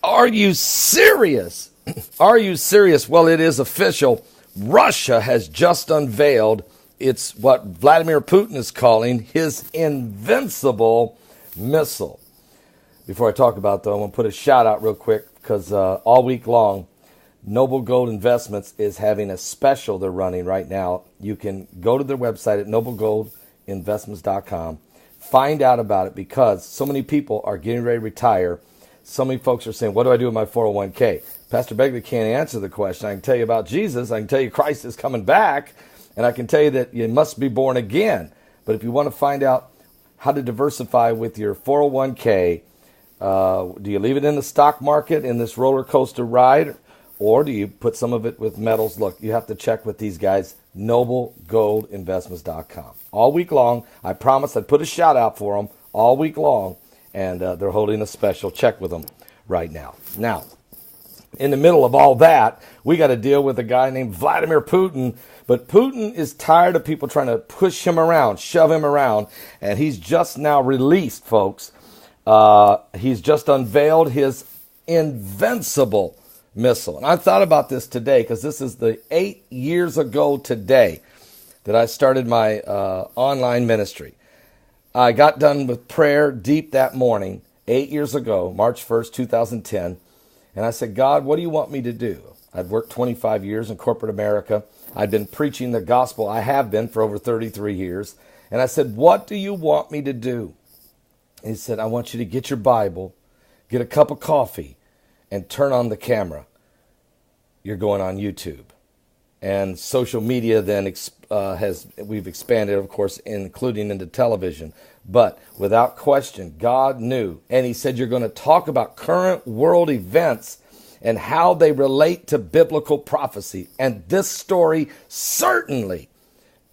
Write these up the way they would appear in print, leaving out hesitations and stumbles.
Are you serious? Are you serious? Well, it is official. Russia has just unveiled what Vladimir Putin is calling his Invincible missile. Before I talk about that, I'm going to put a shout out real quick because all week long, Noble Gold Investments is having a special they're running right now. You can go to their website at noblegoldinvestments.com, find out about it because so many people are getting ready to retire. So many folks are saying, what do I do with my 401k? Pastor Begley can't answer the question. I can tell you about Jesus. I can tell you Christ is coming back. And I can tell you that you must be born again. But if you want to find out how to diversify with your 401k, do you leave it in the stock market in this roller coaster ride? Or do you put some of it with metals? Look, you have to check with these guys, noblegoldinvestments.com. All week long, I promised I'd put a shout out for them all week long. And they're holding a special. Check with them right now. Now, in the middle of all that, we got to deal with a guy named Vladimir Putin. But Putin is tired of people trying to push him around, shove him around. And he's just now released, folks. He's just unveiled his Invincible missile. And I thought about this today because this is the 8 years ago today that I started my online ministry. I got done with prayer deep that morning, 8 years ago, March 1st, 2010. And I said, God, what do you want me to do? I'd worked 25 years in corporate America. I'd been preaching the gospel. I have been for over 33 years. And I said, what do you want me to do? And he said, I want you to get your Bible, get a cup of coffee, and turn on the camera. You're going on YouTube. And social media then we've expanded, of course, including into television. But without question, God knew. And he said, you're going to talk about current world events and how they relate to biblical prophecy. And this story certainly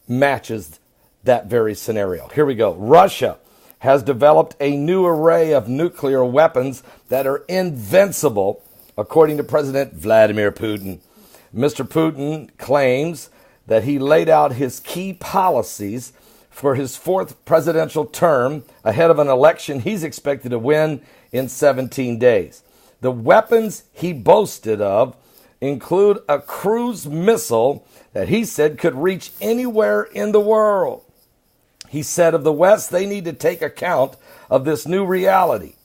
matches that very scenario. Here we go. Russia has developed a new array of nuclear weapons that are invincible, according to President Vladimir Putin. Mr. Putin claims that he laid out his key policies for his fourth presidential term ahead of an election he's expected to win in 17 days. The weapons he boasted of include a cruise missile that he said could reach anywhere in the world. He said of the West, they need to take account of this new reality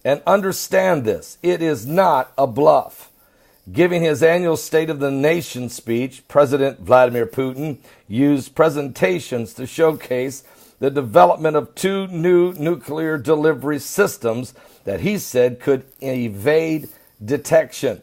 and understand this. It is not a bluff. Giving his annual State of the Nation speech, President Vladimir Putin used presentations to showcase the development of two new nuclear delivery systems that he said could evade detection.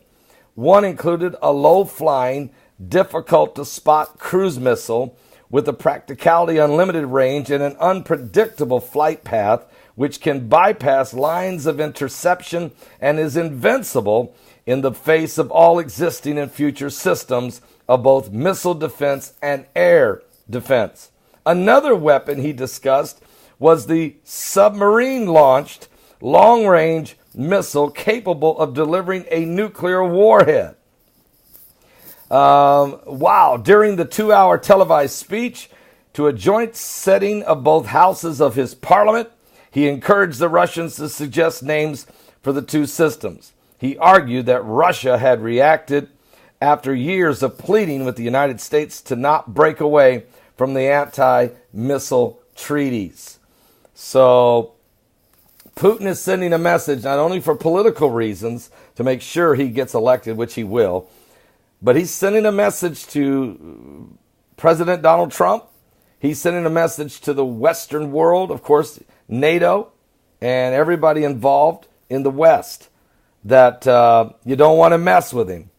One included a low-flying, difficult-to-spot cruise missile with a practicality unlimited range and an unpredictable flight path, which can bypass lines of interception and is invincible in the face of all existing and future systems of both missile defense and air defense. Another weapon he discussed was the submarine-launched long-range missile capable of delivering a nuclear warhead. During the 2-hour televised speech to a joint setting of both houses of his parliament, he encouraged the Russians to suggest names for the two systems. He argued that Russia had reacted after years of pleading with the United States to not break away from the anti-missile treaties. So Putin is sending a message not only for political reasons to make sure he gets elected, which he will, but he's sending a message to President Donald Trump. He's sending a message to the Western world, of course, NATO, and everybody involved in the West, that you don't want to mess with him,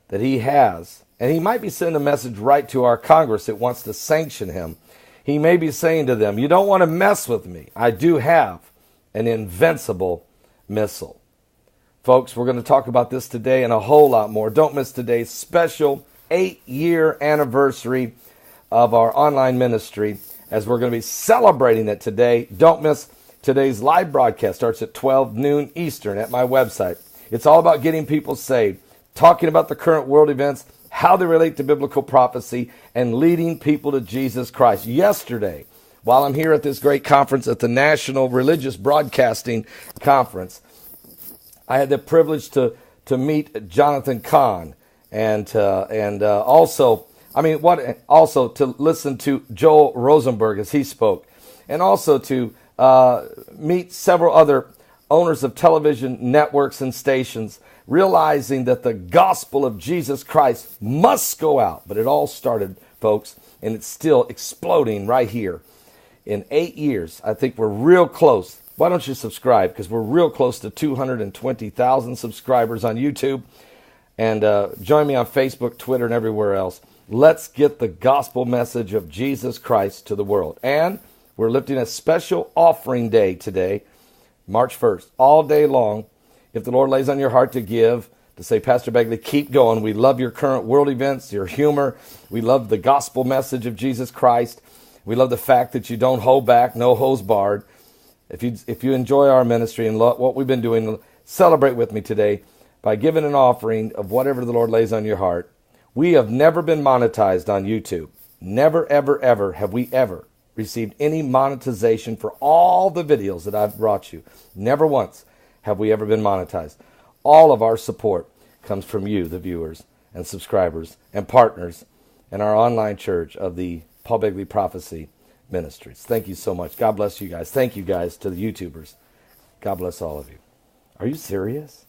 that he has. And he might be sending a message right to our Congress that wants to sanction him. He may be saying to them, you don't want to mess with me. I do have an invincible missile. Folks, we're going to talk about this today and a whole lot more. Don't miss today's special 8-year anniversary of our online ministry as we're going to be celebrating it today. Don't miss today's live broadcast. Starts at 12 noon Eastern at my website. It's all about getting people saved, talking about the current world events, how they relate to biblical prophecy, and leading people to Jesus Christ. Yesterday, while I'm here at this great conference at the National Religious Broadcasting Conference, I had the privilege to meet Jonathan Kahn, and also to listen to Joel Rosenberg as he spoke, and also to meet several other owners of television networks and stations, realizing that the gospel of Jesus Christ must go out. But it all started, folks, and it's still exploding right here. In 8 years, I think we're real close. Why don't you subscribe? Because we're real close to 220,000 subscribers on YouTube. And join me on Facebook, Twitter, and everywhere else. Let's get the gospel message of Jesus Christ to the world. And we're lifting a special offering day today, March 1st, all day long. If the Lord lays on your heart to give, to say, Pastor Begley, keep going. We love your current world events, your humor. We love the gospel message of Jesus Christ. We love the fact that you don't hold back, no hose barred. If you enjoy our ministry and what we've been doing, celebrate with me today by giving an offering of whatever the Lord lays on your heart. We have never been monetized on YouTube. Never, ever, ever have we ever received any monetization for all the videos that I've brought you. Never once have we ever been monetized. All of our support comes from you, the viewers and subscribers and partners in our online church of the Paul Begley Prophecy Ministries. Thank you so much. God bless you guys. Thank you guys to the YouTubers. God bless all of you. Are you serious?